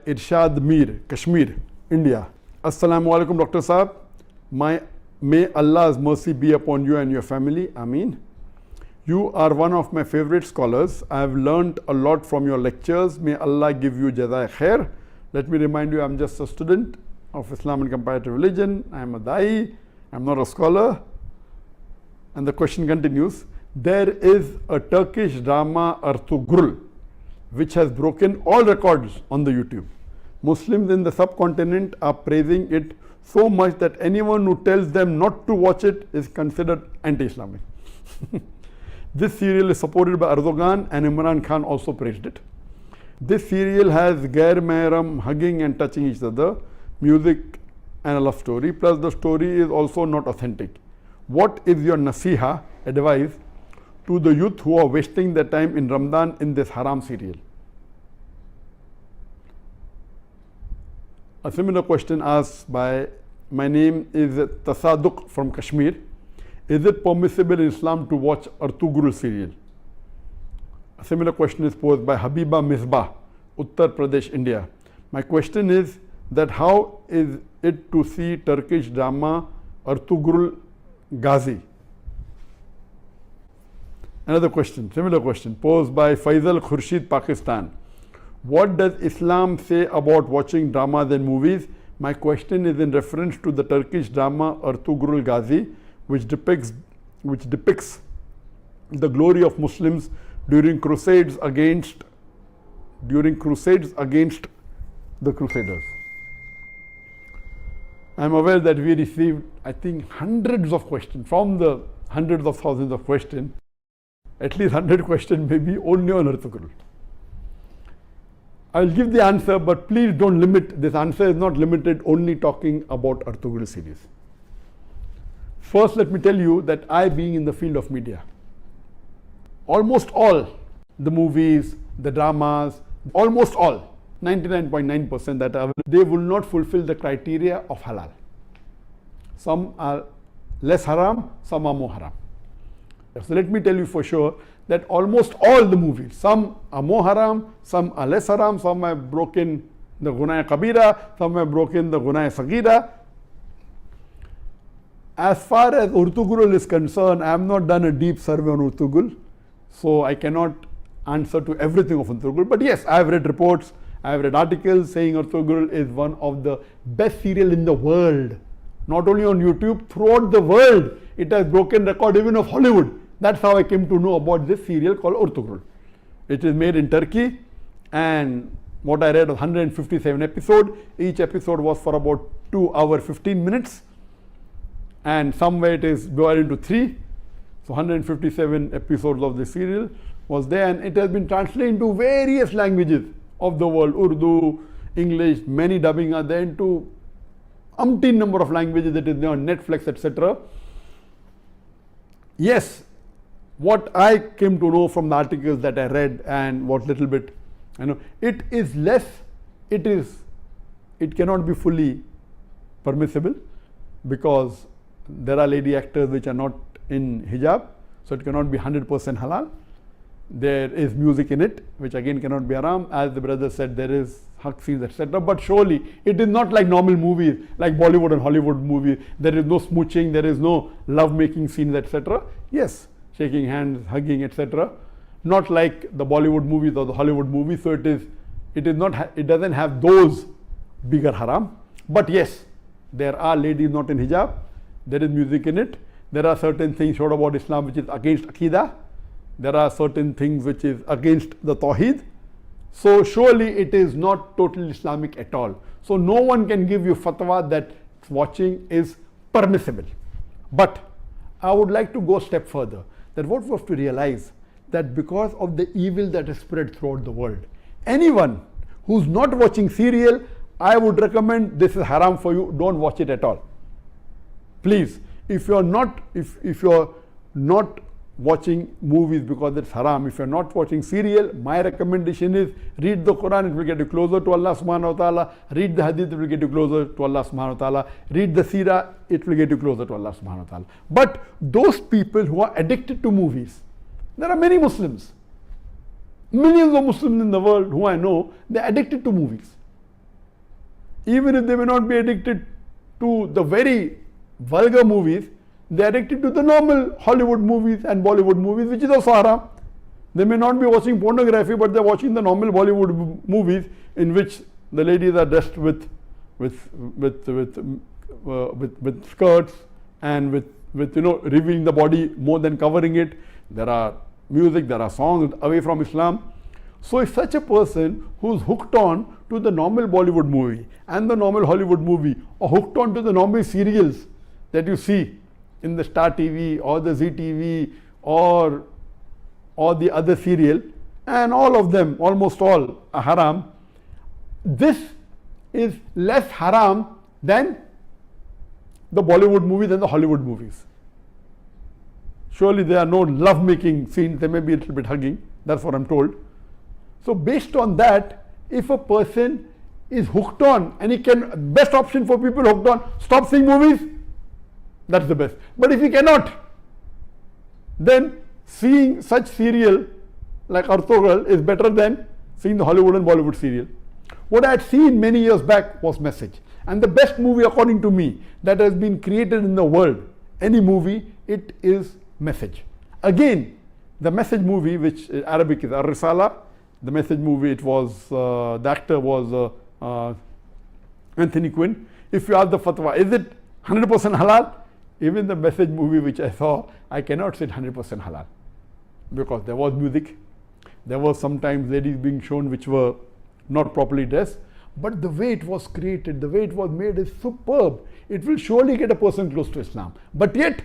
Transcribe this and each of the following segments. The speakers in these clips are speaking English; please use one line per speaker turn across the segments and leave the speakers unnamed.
Irshad Mir, Kashmir, India. Assalamu alaikum, Dr. Saab. May Allah's mercy be upon you and your family. Ameen. You are one of my favorite scholars. I have learned a lot from your lectures. May Allah give you jazai khair. Let me remind you, I am just a student of Islam and comparative religion. I am a da'i. I am not a scholar. And the question continues. There is a Turkish drama, ارطغرل, which has broken all records on the YouTube. Muslims in the subcontinent are praising it so much that anyone who tells them not to watch it is considered anti-Islamic. This serial is supported by Erdogan, and Imran Khan also praised it. This serial has Gair Mehram hugging and touching each other, music and a love story, plus the story is also not authentic. What is your nasiha, advice, to the youth who are wasting their time in Ramadan in this haram serial? A similar question asked by, my name is Tasaduq from Kashmir. Is it permissible in Islam to watch ارطغرل serial? A similar question is posed by Habiba Misbah, Uttar Pradesh, India. My question is that how is it to see Turkish drama ارطغرل Ghazi? Another question, similar question, posed by Faisal Khurshid, Pakistan. What does Islam say about watching dramas and movies? My question is in reference to the Turkish drama ارطغرل Ghazi, which depicts the glory of Muslims during crusades against the Crusaders. I am aware that we received, I think, hundreds of questions from the hundreds of thousands of questions. At least 100 questions maybe only on ارطغرل. I will give the answer, but please don't limit. This answer is not limited only talking about ارطغرل series. First, let me tell you that I, being in the field of media, almost all the movies, the dramas, almost all, 99.9% that are, they will not fulfill the criteria of halal. Some are less haram, some are more haram. So let me tell you for sure that almost all the movies, some are more haram, some are less haram, some have broken the gunaya kabira, some have broken the gunaya sagira. As far as ارطغرل is concerned, I have not done a deep survey on ارطغرل, so I cannot answer to everything of ارطغرل. But yes, I have read reports, I have read articles saying ارطغرل is one of the best serial in the world. Not only on YouTube, throughout the world, it has broken record even of Hollywood. That's how I came to know about this serial called ارطغرل. It is made in Turkey, and what I read was 157 episodes. Each episode was for about 2 hours 15 minutes. And somewhere it is divided into 3. So 157 episodes of the serial was there, and it has been translated into various languages of the world, Urdu, English, many dubbing are there into umpteen number of languages. That is there on Netflix, etc. Yes, what I came to know from the articles that I read and what little bit, it is less, it cannot be fully permissible because there are lady actors which are not in hijab, so it cannot be 100% halal. There is music in it, which again cannot be haram. As the brother said, there is hug scenes, etc. But surely it is not like normal movies, like Bollywood and Hollywood movies. There is no smooching, there is no love-making scenes, etc. Yes, shaking hands, hugging, etc. Not like the Bollywood movies or the Hollywood movies. So it doesn't have those bigger haram. But yes, there are ladies not in hijab. There is music in it. There are certain things showed about Islam which is against Aqidah. There are certain things which is against the Tawheed. So surely it is not totally Islamic at all. So no one can give you fatwa that watching is permissible. But I would like to go a step further. That what we have to realize that because of the evil that is spread throughout the world, anyone who's not watching serial, I would recommend this is haram for you, don't watch it at all. Please, if you're not watching movies because it's haram, if you're not watching serial, my recommendation is read the Quran, it will get you closer to Allah subhanahu wa ta'ala. Read the hadith, it will get you closer to Allah subhanahu wa ta'ala. Read the seerah, it will get you closer to Allah subhanahu wa ta'ala. But those people who are addicted to movies, there are many Muslims, millions of Muslims in the world who I know, they're addicted to movies. even if they may not be addicted to the very vulgar movies, they are addicted to the normal Hollywood movies and Bollywood movies, which is also haram. They may not be watching pornography, but they are watching the normal Bollywood movies in which the ladies are dressed with skirts and with revealing the body more than covering it. There are music, there are songs away from Islam. So if such a person who is hooked on to the normal Bollywood movie and the normal Hollywood movie, or hooked on to the normal serials that you see in the Star TV or the Zee TV or the other serial, and all of them, almost all, are haram, this is less haram than the Bollywood movies and the Hollywood movies. Surely there are no love-making scenes, there may be a little bit hugging, that's what I'm told. So based on that, if a person is hooked on, and he can, best option for people hooked on, stop seeing movies, that's the best. But if he cannot, then seeing such serial like ارطغرل is better than seeing the Hollywood and Bollywood serial. What I had seen many years back was Message. And the best movie according to me that has been created in the world, any movie, it is Message. Again, the Message movie, which Arabic is Ar-Risala, the Message movie, it was, the actor was Anthony Quinn. If you ask the fatwa, is it 100% halal? Even the Message movie which I saw, I cannot say 100% halal. Because there was music, there was sometimes ladies being shown which were not properly dressed, but the way it was created, the way it was made is superb. It will surely get a person close to Islam. But yet,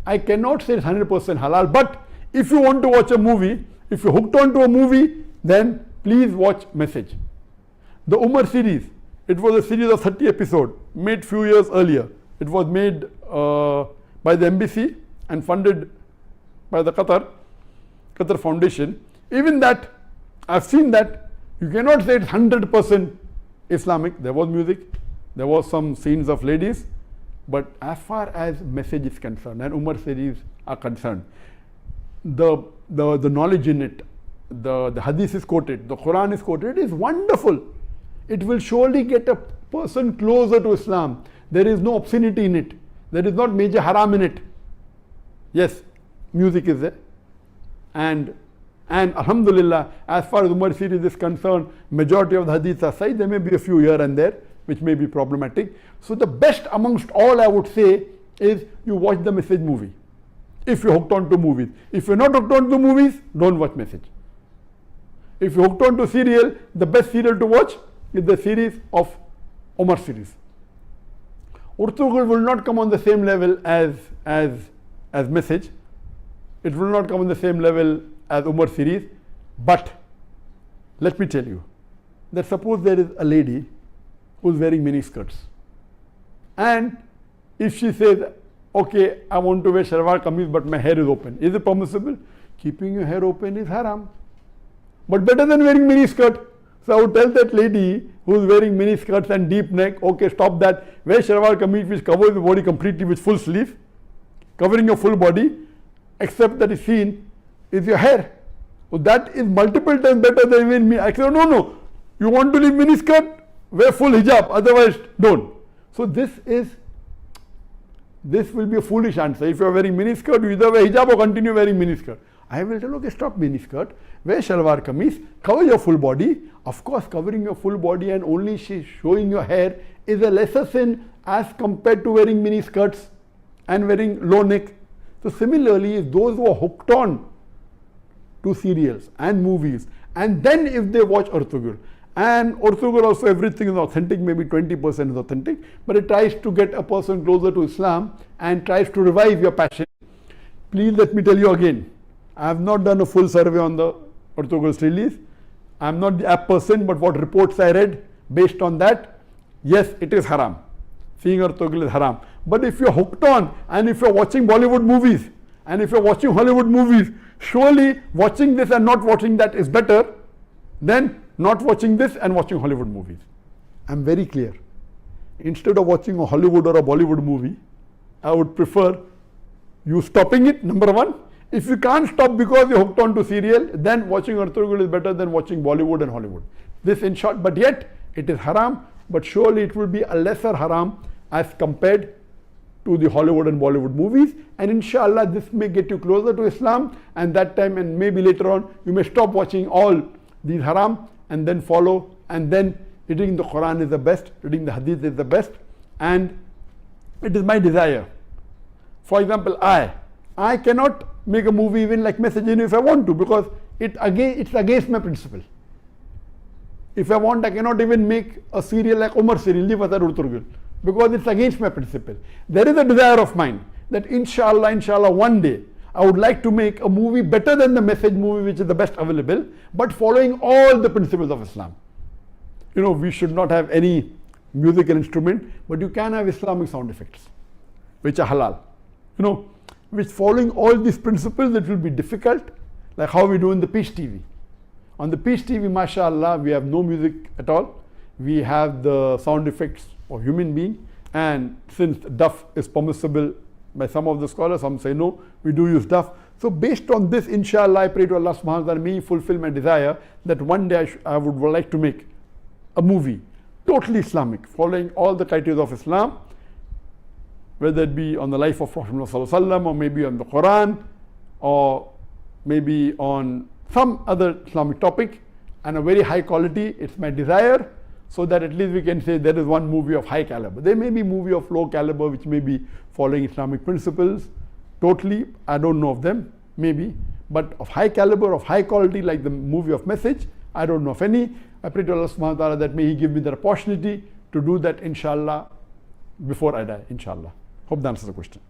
I cannot say it's 100% halal. But if you want to watch a movie, if you're hooked on to a movie, then please watch Message. The Umar series, it was a series of 30 episodes, made few years earlier. It was made by the embassy and funded by the Qatar Foundation. Even that, I've seen that, you cannot say it's 100% Islamic. There was music, there was some scenes of ladies, but as far as Message is concerned and Umar series are concerned, the knowledge in it, the hadith is quoted, the Quran is quoted, is wonderful. It will surely get a person closer to Islam. There is no obscenity in it. There is not major haram in it. Yes, music is there. And alhamdulillah, as far as Umar series is concerned, majority of the hadiths are sahih. There may be a few here and there which may be problematic. So the best amongst all, I would say, is you watch the Message movie. If you're hooked on to movies. If you're not hooked on to movies, don't watch Message. If you're hooked on to serial, the best serial to watch is the series of Umar series. ارطغرل will not come on the same level as Message. It will not come on the same level as Umar series. But let me tell you that suppose there is a lady who is wearing mini skirts, and if she says, okay, I want to wear shalwar kameez but my hair is open, is it permissible? Keeping your hair open is haram, but better than wearing mini skirt. So I would tell that lady who is wearing mini skirts and deep neck, okay, stop that. Wear shalwar kameez which covers the body completely with full sleeve, covering your full body, except that is seen is your hair. So that is multiple times better than wearing mini. I said, no, you want to leave mini skirt, wear full hijab, otherwise don't. So this will be a foolish answer. If you are wearing mini skirt, you either wear hijab or continue wearing mini skirt. I will tell, okay, stop mini skirt, wear shalwar kameez, cover your full body. Of course, covering your full body and only showing your hair is a lesser sin as compared to wearing mini skirts and wearing low neck. So similarly, those who are hooked on to serials and movies, and then if they watch ارطغرل, and ارطغرل also everything is authentic, maybe 20% is authentic, but it tries to get a person closer to Islam and tries to revive your passion. Please let me tell you again, I have not done a full survey on the ارطغرل's release. I am not the apt person, but what reports I read, based on that, yes, it is haram. Seeing ارطغرل is haram. But if you are hooked on, and if you are watching Bollywood movies, and if you are watching Hollywood movies, surely watching this and not watching that is better than not watching this and watching Hollywood movies. I am very clear. Instead of watching a Hollywood or a Bollywood movie, I would prefer you stopping it, number one. If you can't stop because you're hooked on to serial, then watching ارطغرل is better than watching Bollywood and Hollywood. This in short, but yet it is haram. but surely it will be a lesser haram as compared to the Hollywood and Bollywood movies, and inshallah this may get you closer to Islam, and that time and maybe later on you may stop watching all these haram and then follow, and then reading the Quran is the best, reading the Hadith is the best. And it is my desire, for example, I cannot make a movie even like Message if I want to, because it's against my principle. If I want, I cannot even make a serial like Umar serial, ارطغرل, because it's against my principle. There is a desire of mine that inshallah one day I would like to make a movie better than the Message movie, which is the best available, but following all the principles of Islam. We should not have any musical instrument, but you can have Islamic sound effects, which are halal. Which following all these principles, it will be difficult, like how we do in the Peace TV. On the Peace TV, mashallah, we have no music at all. We have the sound effects of human being, and since duff is permissible by some of the scholars, some say no, we do use duff. So based on this, inshallah, I pray to Allah subhanahu wa ta'ala, may He fulfill my desire that one day I would like to make a movie totally Islamic, following all the criteria of Islam, whether it be on the life of Prophet ﷺ, or maybe on the Quran, or maybe on some other Islamic topic, and a very high quality. It's my desire, so that at least we can say there is one movie of high caliber. There may be movie of low caliber which may be following Islamic principles totally, I don't know of them, maybe, but of high caliber, of high quality, like the movie of Message, I don't know of any. I pray to Allah subhanahu wa ta'ala that may He give me the opportunity to do that, inshallah, before I die, inshallah. Hope that answers the question.